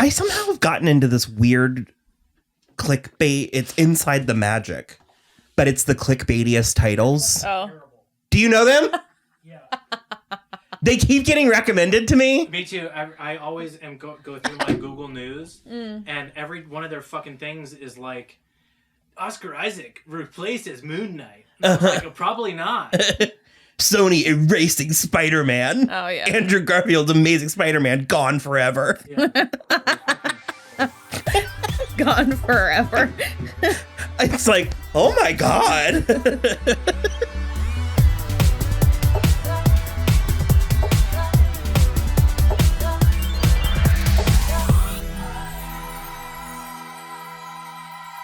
I somehow have gotten into this weird clickbait. It's Inside the Magic, but it's the clickbaitiest titles. Oh. Do you know them? Yeah. They keep getting recommended to me. Me too. I always am go through my Google News, and every one of their fucking things is like, Oscar Isaac replaces Moon Knight. And I was like, probably not. Sony erasing Spider-Man. Oh, yeah. Andrew Garfield's Amazing Spider-Man gone forever. Yeah. Gone forever. It's like, oh my God.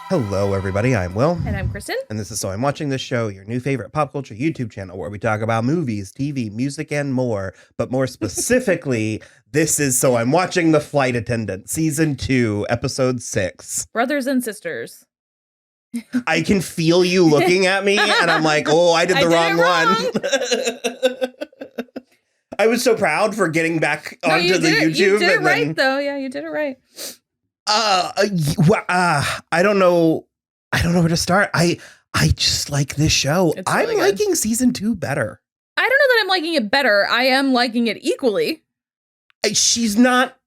Hello, everybody. I'm Will. And I'm Kristen. And this is So I'm Watching This Show, your new favorite pop culture YouTube channel where we talk about movies, TV, music, and more. But more specifically, this is So I'm Watching The Flight Attendant, Season 2, Episode 6. Brothers and sisters. I can feel you looking at me, and I'm like, oh, I did the wrong one. I was so proud for getting back onto the YouTube. You did it right, though. Yeah, you did it right. I don't know. I don't know where to start. I just like this show. It's really I'm good. liking Season 2 better. I don't know that I'm liking it better. I am liking it equally. She's not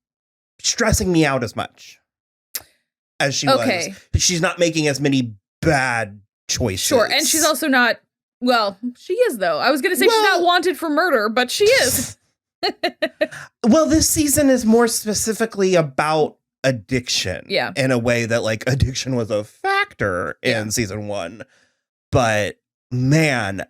stressing me out as much as she was. She's not making as many bad choices. Sure. And she's also not, well, she is, though. I was going to say she's not wanted for murder, but she is. Well, this season is more specifically about addiction. Yeah. In a way that, like, addiction was a factor in Season 1. But, man,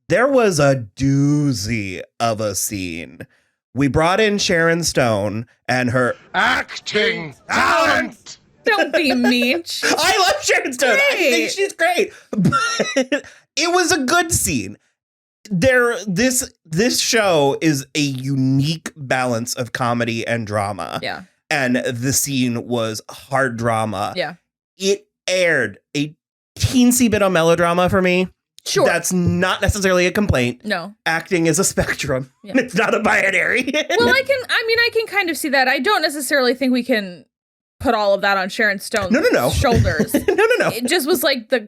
there was a doozy of a scene. We brought in Sharon Stone and her acting talent. Don't be mean. I love Sharon Stone. Great. I think she's great. But it was a good scene. This show is a unique balance of comedy and drama. Yeah. And the scene was hard drama. Yeah. It aired a teensy bit of melodrama for me. Sure. That's not necessarily a complaint. No. Acting is a spectrum. Yeah. It's not a binary. Well, I can kind of see that. I don't necessarily think we can put all of that on Sharon Stone's shoulders. No. It just was like the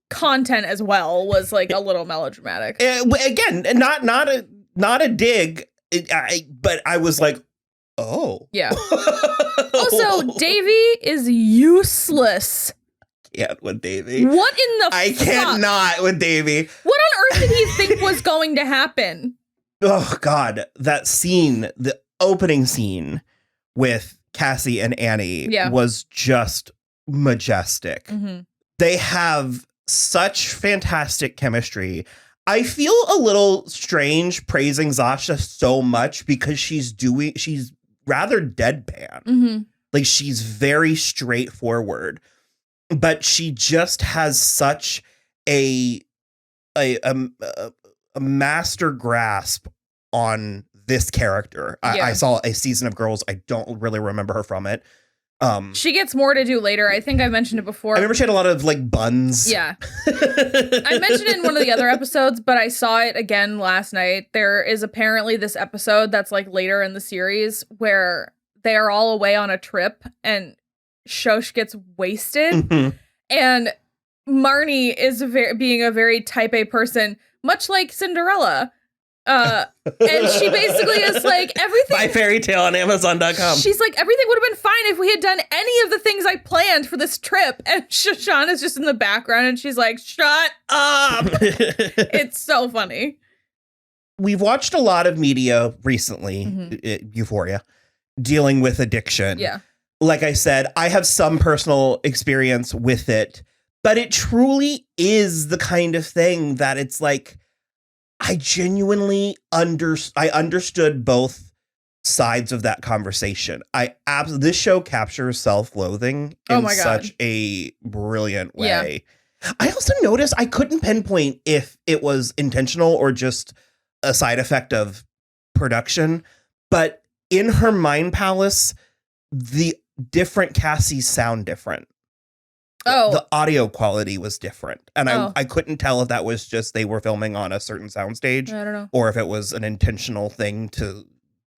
content as well was like a little melodramatic. Again, not a dig, but I was like, oh. Yeah. Also, Davey is useless. Can't with Davey. What in the I fuck? cannot with Davey. What on earth did he think was going to happen? Oh, God. That scene, the opening scene with Cassie and Annie was just majestic. Mm-hmm. They have such fantastic chemistry. I feel a little strange praising Zasha so much because she's rather deadpan. Mm-hmm. Like, she's very straightforward, but she just has such a master grasp on this character. I saw a season of Girls. I don't really remember her from it. She gets more to do later. I think I mentioned it before. I remember she had a lot of like buns. Yeah. I mentioned it in one of the other episodes, but I saw it again last night. There is apparently this episode that's like later in the series where they are all away on a trip and Shosh gets wasted. Mm-hmm. And Marnie is being a very type A person, much like Cinderella. And she basically is like, everything. Buy Fairy Tale on Amazon.com. She's like, everything would have been fine if we had done any of the things I planned for this trip. And Shoshana's just in the background and she's like, shut up. It's so funny. We've watched a lot of media recently, Euphoria, dealing with addiction. Yeah. Like I said, I have some personal experience with it, but it truly is the kind of thing that it's like, I genuinely understood both sides of that conversation. This show captures self-loathing in such a brilliant way. Yeah. I also noticed I couldn't pinpoint if it was intentional or just a side effect of production, but in her mind palace, the different Cassies sound different. Oh. The audio quality was different. And I couldn't tell if that was just they were filming on a certain soundstage. I don't know. Or if it was an intentional thing to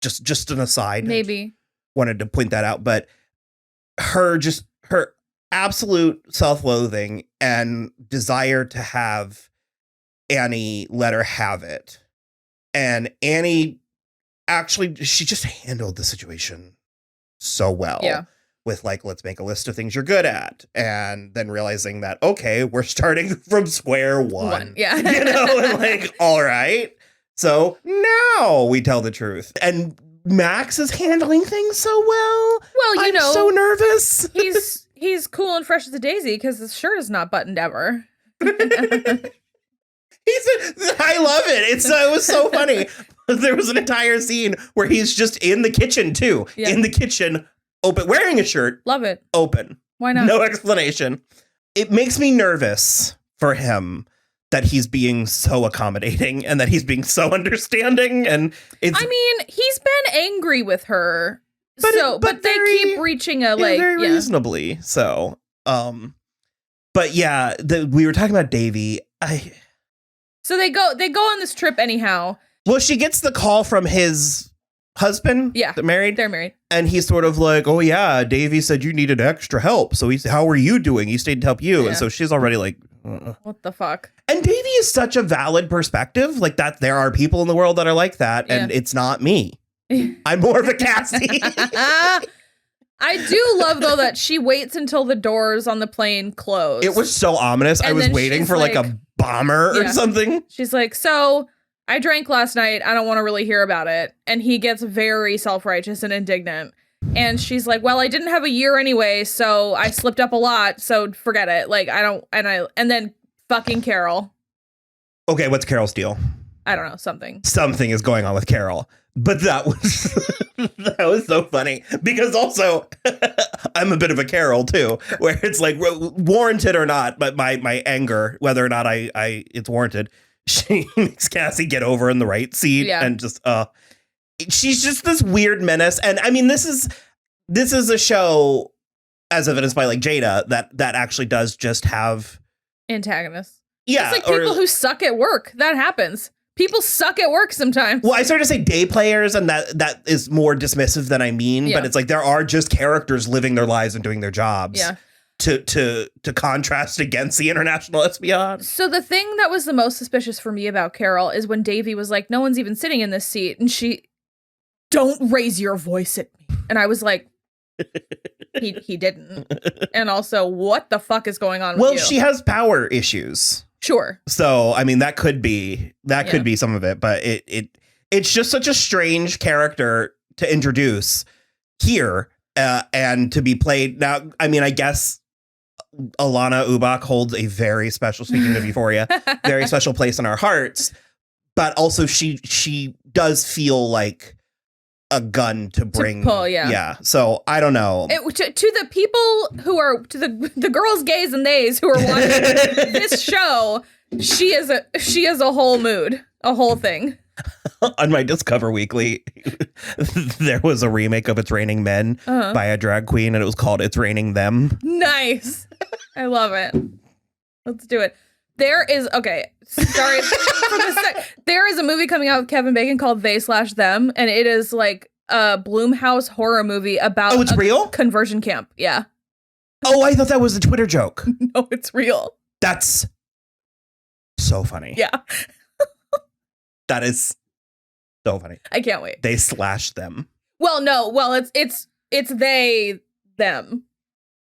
just an aside. Maybe. wanted to point that out. But her absolute self-loathing and desire to have Annie let her have it. And Annie actually, she just handled the situation so well. Yeah. With like, let's make a list of things you're good at. And then realizing that, okay, we're starting from square one. Yeah. You know, and like, all right. So now we tell the truth. And Max is handling things so well. Well, I'm so nervous. He's cool and fresh as a daisy because his shirt is not buttoned ever. I love it. It was so funny. There was an entire scene where he's just in the kitchen too. Yeah. In the kitchen, open, wearing a shirt. Love it. Open. Why not? No explanation. It makes me nervous for him that he's being so accommodating and that he's being so understanding. And it's, I mean, he's been angry with her. But they keep reaching a very reasonably. So, but yeah, we were talking about Davey. So they go on this trip anyhow. Well, she gets the call from his husband. Yeah. They're married. They're married. And he's sort of like, oh yeah, Davey said you needed extra help. So how are you doing? He stayed to help you. Yeah. And so she's already like, what the fuck? And Davey is such a valid perspective. Like that there are people in the world that are like that. And it's not me. I'm more of a Cassie. I do love, though, that she waits until the doors on the plane close. It was so ominous. And I was waiting for like a bomber or something. She's like, so I drank last night. I don't want to really hear about it. And he gets very self-righteous and indignant. And she's like, well, I didn't have a year anyway, so I slipped up a lot. So forget it. Like, and then fucking Carol. Okay, what's Carol's deal? I don't know. Something is going on with Carol. But that was so funny because also I'm a bit of a Carol too, where it's like warranted or not, but my anger, whether or not it's warranted, she makes Cassie get over in the right seat and just she's just this weird menace. And I mean, this is a show, as evidenced by like Jada, that actually does just have antagonists. Yeah, it's like people who suck at work. That happens. People suck at work sometimes. Well, I started to say day players, and that is more dismissive than I mean. But it's like there are just characters living their lives and doing their jobs. Yeah. To contrast against the international espionage. So the thing that was the most suspicious for me about Carol is when Davey was like, "No one's even sitting in this seat," and she, "Don't raise your voice at me," and I was like, he didn't. And also, what the fuck is going on with you? Well, she has power issues. Sure. So, I mean, that could be some of it, but it's just such a strange character to introduce here and to be played. Now, I mean, I guess Alana Ubach holds a very special, speaking of Euphoria, very special place in our hearts, but also she does feel like a gun to bring. To pull, yeah. So I don't know. To the people who are, to the girls, gays, and theys who are watching this show, she is a whole mood, a whole thing. On my Discover Weekly, there was a remake of It's Raining Men by a drag queen, and it was called It's Raining Them. Nice. I love it. Let's do it. There is, okay, sorry for the sec. There is a movie coming out with Kevin Bacon called They/Them, and it is like a Blumhouse horror movie about it's real? Conversion camp. Yeah. Oh, I thought that was a Twitter joke. No, it's real. That's so funny. Yeah. That is so funny. I can't wait. They/them. Well, no. Well, it's they, them.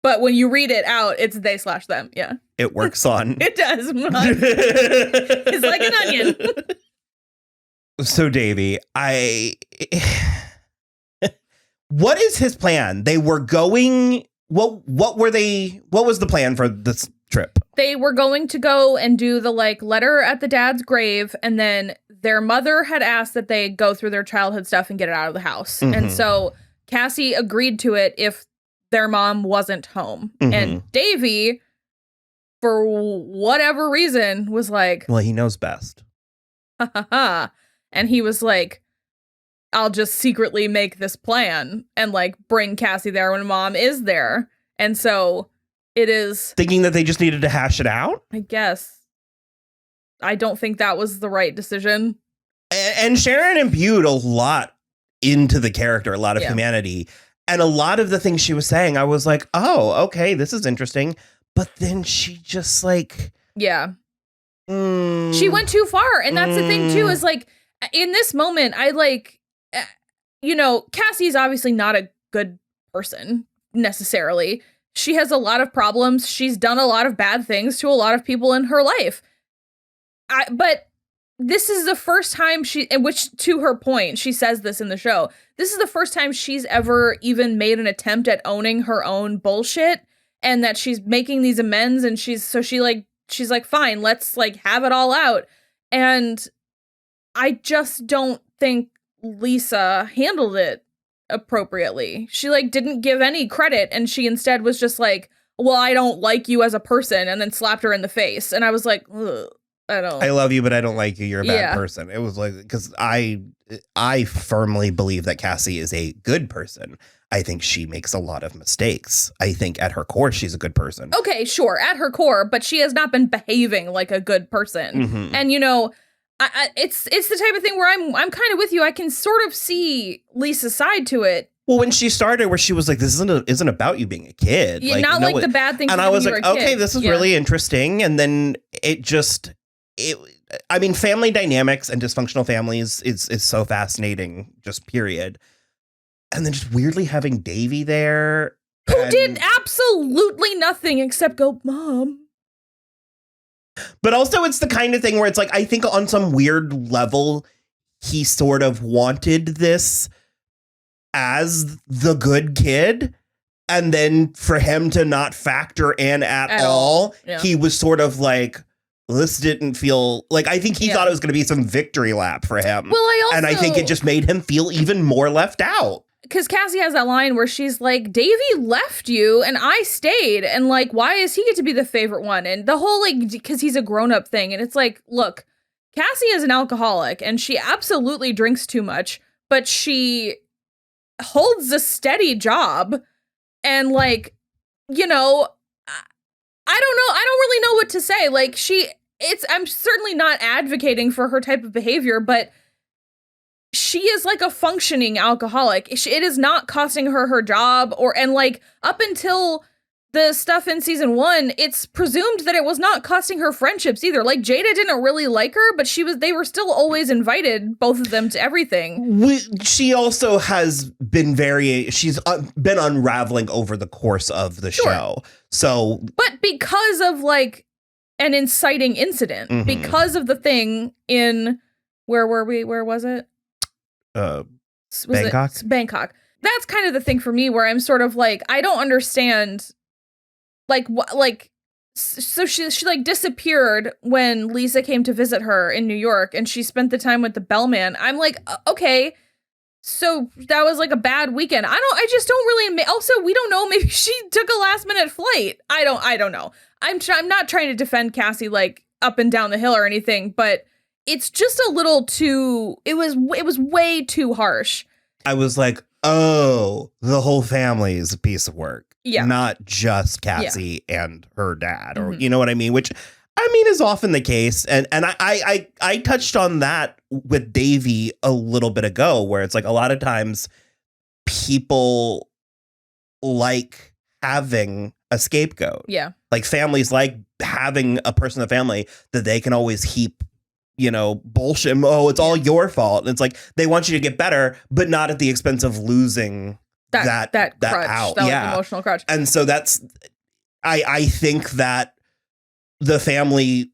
But when you read it out, it's they/them. Yeah. It works on. It does. It's like an onion. So, Davey, what is his plan? They were going. What was the plan for this trip? They were going to go and do the like letter at the dad's grave, and then their mother had asked that they go through their childhood stuff and get it out of the house. Mm-hmm. And so Cassie agreed to it if their mom wasn't home. Mm-hmm. And Davey, for whatever reason, was like, well, he knows best. Ha ha ha. And he was like, I'll just secretly make this plan and like bring Cassie there when mom is there. And so it is thinking that they just needed to hash it out. I guess. I don't think that was the right decision. And Sharon imbued a lot into the character, a lot of humanity. And a lot of the things she was saying, I was like, oh, okay, this is interesting. But then she just like... Yeah. She went too far. And that's the thing, too, is like, in this moment, I like, you know, Cassie's obviously not a good person necessarily. She has a lot of problems. She's done a lot of bad things to a lot of people in her life. But this is the first time which to her point, she says this in the show, this is the first time she's ever even made an attempt at owning her own bullshit, and that she's making these amends, and she's like, fine, let's like have it all out. And I just don't think Lisa handled it appropriately. She like didn't give any credit, and she instead was just like, well, I don't like you as a person, and then slapped her in the face. And I was like, ugh. I love you, but I don't like you. You're a bad person. It was like, because I firmly believe that Cassie is a good person. I think she makes a lot of mistakes. I think at her core, she's a good person. Okay, sure, at her core, but she has not been behaving like a good person. Mm-hmm. And, you know, it's the type of thing where I'm kind of with you. I can sort of see Lisa's side to it. Well, when she started, where she was like, "This isn't about you being a kid." Yeah, like, not like the bad things. And I was like, "Okay, this is really interesting." And then I mean, family dynamics and dysfunctional families is so fascinating, just period. And then just weirdly having Davey there, who did absolutely nothing except go, Mom. But also, it's the kind of thing where it's like, I think on some weird level, he sort of wanted this as the good kid. And then for him to not factor in at all, he was sort of like, this didn't feel like, I think he thought it was going to be some victory lap for him. Well, and I think it just made him feel even more left out. Because Cassie has that line where she's like, Davey left you and I stayed. And like, why does he get to be the favorite one? And the whole like, because he's a grown up thing. And it's like, look, Cassie is an alcoholic and she absolutely drinks too much, but she holds a steady job. And like, you know, I don't know. I don't really know what to say. Like I'm certainly not advocating for her type of behavior, but she is like a functioning alcoholic. It is not costing her job and like up until the stuff in season 1, it's presumed that it was not costing her friendships either. Like Jada didn't really like her, but they were still always invited, both of them, to everything. She also has been she's been unraveling over the course of the show. So, but because of like an inciting incident, because of the thing in, where were we? Where was it? Bangkok. Bangkok. That's kind of the thing for me where I'm sort of like, I don't understand. So she like disappeared when Lisa came to visit her in New York, and she spent the time with the bellman. I'm like, okay, so that was like a bad weekend. I just don't really. Also, we don't know. Maybe she took a last minute flight. I don't know. I'm not trying to defend Cassie like up and down the hill or anything, but it's just a little too. It was way too harsh. I was like, oh, the whole family is a piece of work. Yeah. Not just Cassie and her dad, or you know what I mean? Which, I mean, is often the case. And I touched on that with Davey a little bit ago, where it's like a lot of times people like having a scapegoat. Yeah. Like families like having a person in the family that they can always heap, you know, bullshit. Oh, it's all your fault. And it's like, they want you to get better, but not at the expense of losing that crutch, out. That emotional crutch. And so that's, I think that the family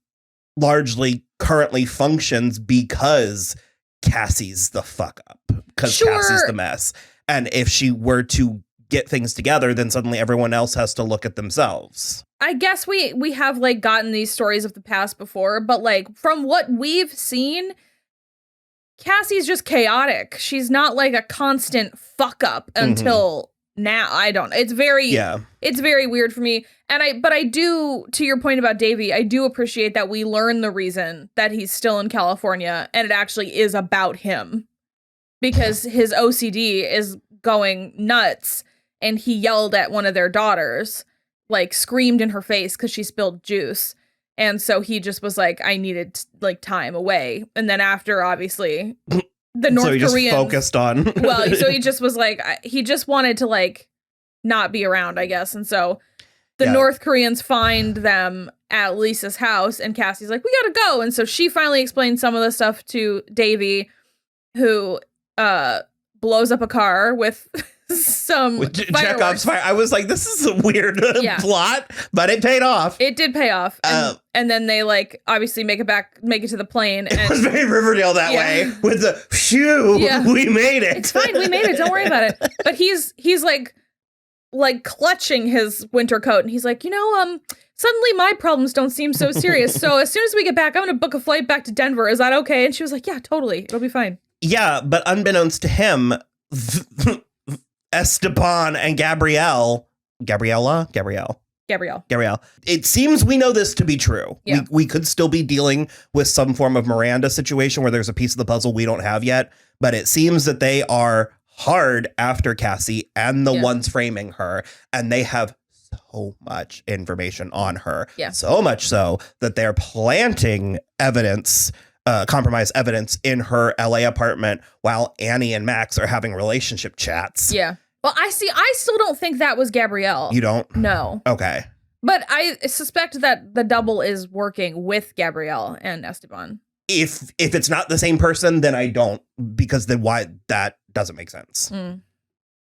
largely currently functions because Cassie's the fuck up, because Cassie's the mess. And if she were to get things together, then suddenly everyone else has to look at themselves. I guess we have like gotten these stories of the past before, but like from what we've seen, Cassie's just chaotic. She's not like a constant fuck up until now. I don't know. It's very weird for me. But I do, to your point about Davey, I do appreciate that we learn the reason that he's still in California, and it actually is about him, because his OCD is going nuts, and he yelled at one of their daughters, like screamed in her face because she spilled juice. And so he just was like, I needed like time away. And then after, obviously, the North So he just Koreans focused on. well, so he just was like, he just wanted to like not be around, I guess. And so the North Koreans find them at Lisa's house, and Cassie's like, we gotta go. And so she finally explained some of the stuff to Davey, who blows up a car with some Chekhov's fire. I was like, this is a weird plot, but it paid off. It did pay off. And then they like obviously make it to the plane. It was very Riverdale that way with the phew, we made it. It's fine, we made it. Don't worry about it. But he's like clutching his winter coat, and he's like, suddenly my problems don't seem so serious. So as soon as we get back, I'm going to book a flight back to Denver. Is that okay? And she was like, yeah, totally. It'll be fine. Yeah, but unbeknownst to him, Esteban and Gabrielle. It seems we know this to be true. Yeah. We could still be dealing with some form of Miranda situation where there's a piece of the puzzle we don't have yet, but it seems that they are hard after Cassie and the ones framing her, and they have so much information on her. Yeah. So much so that they're planting evidence, compromised evidence in her LA apartment while Annie and Max are having relationship chats. Yeah. Well, I still don't think that was Gabrielle. You don't? No. Okay. But I suspect that the double is working with Gabrielle and Esteban. If it's not the same person, then I don't, because then why that doesn't make sense.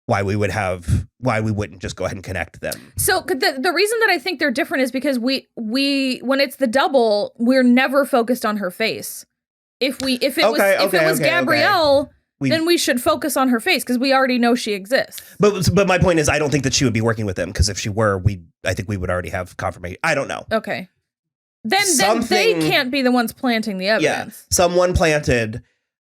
Why we wouldn't just go ahead and connect them. So the reason that I think they're different is because we when it's the double, we're never focused on her face. If it was Gabrielle, then we should focus on her face because we already know she exists. But my point is, I don't think that she would be working with them, because if she were, I think we would already have confirmation. I don't know. Okay. Then they can't be the ones planting the evidence. Yeah, someone planted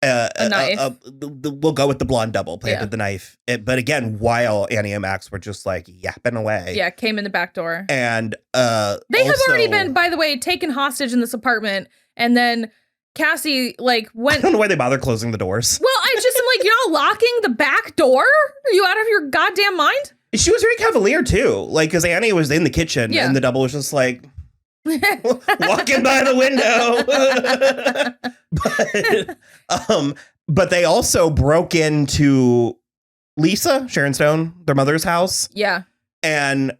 a knife. We'll go with the blonde double, planted the knife. But again, while Annie and Max were just like yapping away. Yeah, came in the back door. And they have already been, by the way, taken hostage in this apartment, and then Cassie went. I don't know why they bother closing the doors. Well, I just am like, you're not locking the back door? Are you out of your goddamn mind? She was very cavalier too, because Annie was in the kitchen and the double was just like walking by the window. But they also broke into Lisa, Sharon Stone, their mother's house. Yeah. And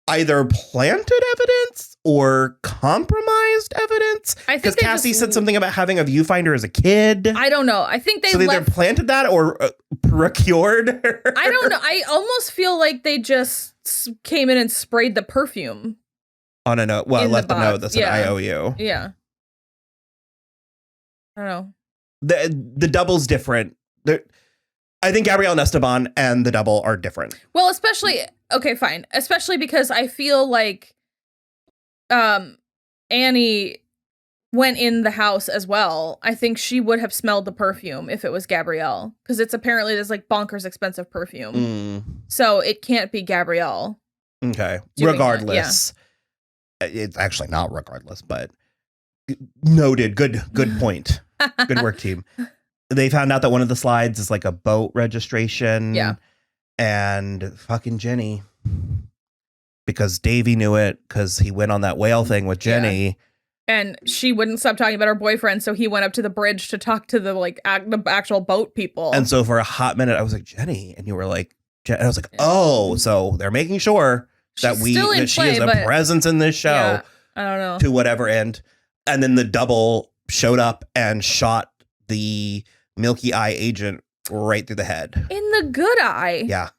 either planted evidence or compromised evidence. Because Cassie said something about having a viewfinder as a kid. I don't know. I think they either planted that or procured her. I don't know. I almost feel like they just came in and sprayed the perfume. On a note. Well, left a note that said IOU. Yeah. I don't know. The double's different. I think Gabrielle and Esteban and the double are different. Well, especially because I feel like Annie went in the house as well. I think she would have smelled the perfume if it was Gabrielle, because it's apparently this bonkers expensive perfume. So it can't be Gabrielle. Okay. Regardless. It's actually not regardless, but noted. Good point. Good work, team. They found out that one of the slides is a boat registration. Yeah. And fucking Jenny. Because Davey knew it, because he went on that whale thing with Jenny. Yeah. And she wouldn't stop talking about her boyfriend, so he went up to the bridge to talk to the actual boat people. And so for a hot minute, I was like, Jenny. And you were like, and I was like, oh, so they're making sure that she is a presence in this show. Yeah, I don't know. To whatever end. And then the double showed up and shot the Milky Eye agent right through the head. In the good eye. Yeah.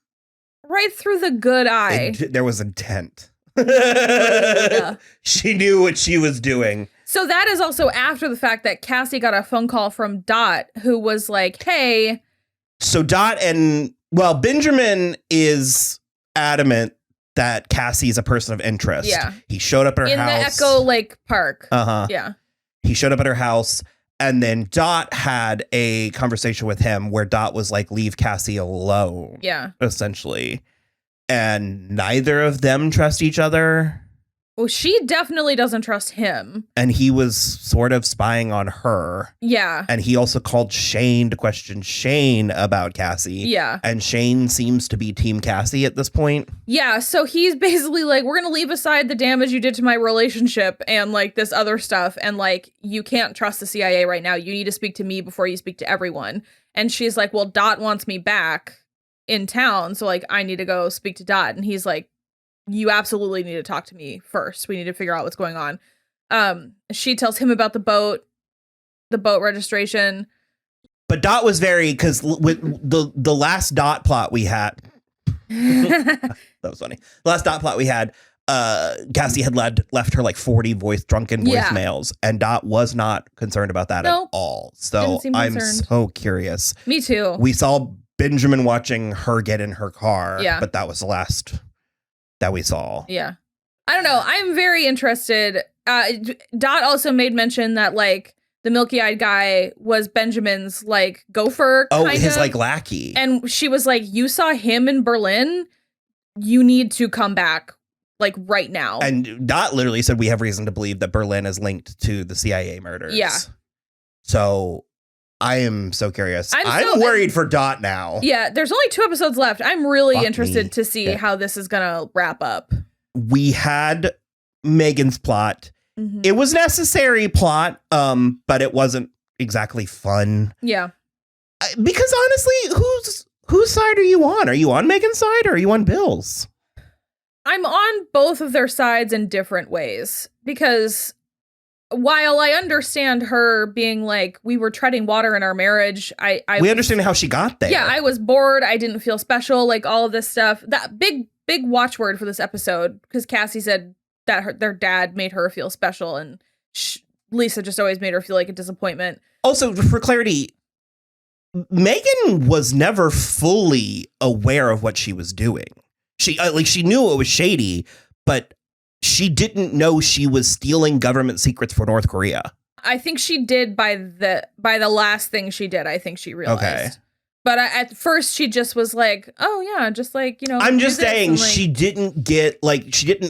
Right through the good eye. There was intent. Yeah. She knew what she was doing. So that is also after the fact that Cassie got a phone call from Dot, who was like, hey. So Dot Benjamin is adamant that Cassie's a person of interest. Yeah. He showed up at her house. In the Echo Lake Park. Uh-huh. Yeah. He showed up at her house, and then Dot had a conversation with him where Dot was like, leave Cassie alone. Yeah. Essentially. And neither of them trust each other. Well, she definitely doesn't trust him. And he was sort of spying on her. Yeah. And he also called Shane to question Shane about Cassie. Yeah. And Shane seems to be Team Cassie at this point. Yeah. So he's basically like, we're going to leave aside the damage you did to my relationship and this other stuff. And you can't trust the CIA right now. You need to speak to me before you speak to everyone. And she's like, well, Dot wants me back in town. So like, I need to go speak to Dot. And he's like, you absolutely need to talk to me first. We need to figure out what's going on. She tells him about the boat registration. But Dot was because with the last Dot plot we had, that was funny. The last Dot plot we had, Cassie had left her like 40 drunken voicemails, and Dot was not concerned about that at all. So I'm so curious. Me too. We saw Benjamin watching her get in her car, but that was the last that we saw. Yeah. I don't know. I'm very interested. Dot also made mention that like the milky-eyed guy was Benjamin's like gopher. His like lackey. And she was like, you saw him in Berlin. You need to come back like right now. And Dot literally said, we have reason to believe that Berlin is linked to the CIA murders. Yeah. So I am so curious. I'm worried for Dot now. Yeah. There's only 2 episodes left. I'm really interested to see how this is going to wrap up. We had Megan's plot. Mm-hmm. It was necessary plot, but it wasn't exactly fun. Yeah. Because honestly, whose side are you on? Are you on Megan's side or are you on Bill's? I'm on both of their sides in different ways. Because while I understand her being like, we were treading water in our marriage, we understand how she got there. Yeah, I was bored. I didn't feel special. Like all of this stuff. That big watchword for this episode, because Cassie said that their dad made her feel special, and Lisa just always made her feel like a disappointment. Also, for clarity, Megan was never fully aware of what she was doing. She knew it was shady, but she didn't know she was stealing government secrets for North Korea. I think she did by the last thing she did. I think she realized. Okay. But at first she just was like, oh yeah, just like, I'm just saying she didn't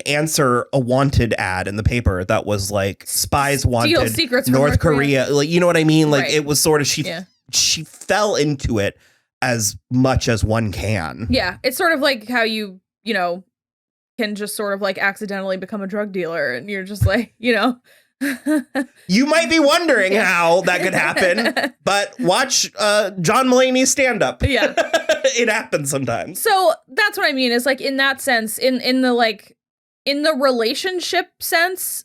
answer a wanted ad in the paper that was like spies wanted, steal secrets from North Korea. Like, you know what I mean? Like it was sort of, she fell into it as much as one can. Yeah. It's sort of like how you can just sort of like accidentally become a drug dealer, and you're just like, You might be wondering how that could happen, but watch John Mulaney's stand-up. Yeah. It happens sometimes. So that's what I mean, is like in that sense, in the relationship sense,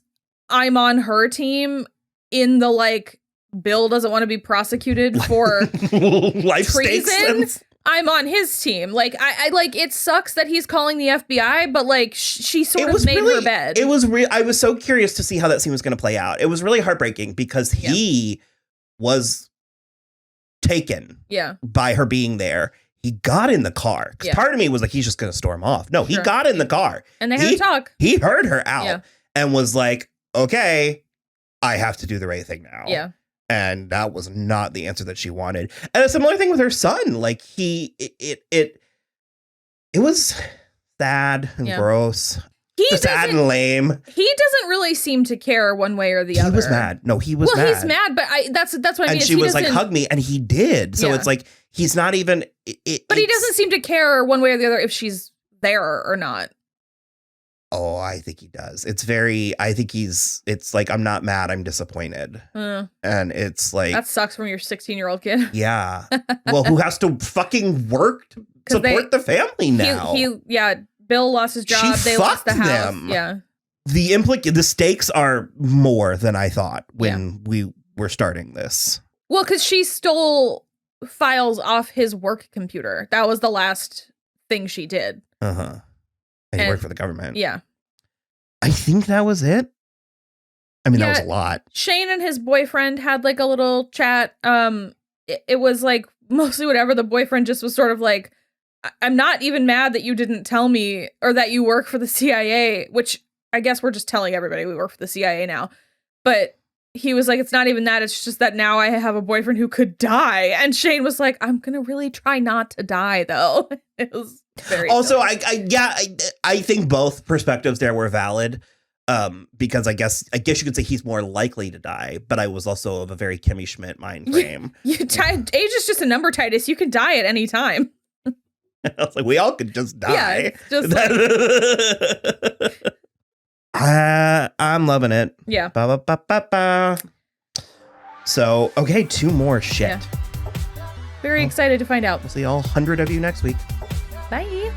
I'm on her team. In the like, Bill doesn't want to be prosecuted for life treason, I'm on his team. Like, I like, it sucks that he's calling the FBI, but like, she sort of made her bed. It was I was so curious to see how that scene was going to play out. It was really heartbreaking because he was taken by her being there. He got in the car. Because part of me was like, he's just going to storm off. No, he got in the car. And they had to talk. He heard her out and was like, okay, I have to do the right thing now. Yeah. And that was not the answer that she wanted. And a similar thing with her son. Like it was sad and gross. Sad and lame. He doesn't really seem to care one way or the other. He was mad. No, he was mad. Well, he's mad, but that's what I mean. And she was like, hug me. And he did. So it's like, he's not even. But he doesn't seem to care one way or the other if she's there or not. Oh, I think he does. It's like, I'm not mad, I'm disappointed. And it's like. That sucks from your 16-year-old kid. Yeah. Well, who has to fucking work to support the family now? Bill lost his job. They lost the house. Them. Yeah. The stakes are more than I thought when we were starting this. Well, because she stole files off his work computer. That was the last thing she did. Uh-huh. And he worked for the government. Yeah. I think that was it. I mean, that was a lot. Shane and his boyfriend had like a little chat. It was like mostly whatever. The boyfriend just was sort of like, I'm not even mad that you didn't tell me or that you work for the CIA, which I guess we're just telling everybody we work for the CIA now. But he was like, it's not even that. It's just that now I have a boyfriend who could die. And Shane was like, I'm going to really try not to die, though. It was very also, I think both perspectives there were valid. Because I guess you could say he's more likely to die, but I was also of a very Kimmy Schmidt mind frame. Age is just a number, Titus. You can die at any time. I was like, we all could just die. Yeah, just like... I'm loving it. Yeah. Ba, ba, ba, ba, ba. So, okay, 2 more. Shit. Yeah. Very excited to find out. We'll see all 100 of you next week. Bye.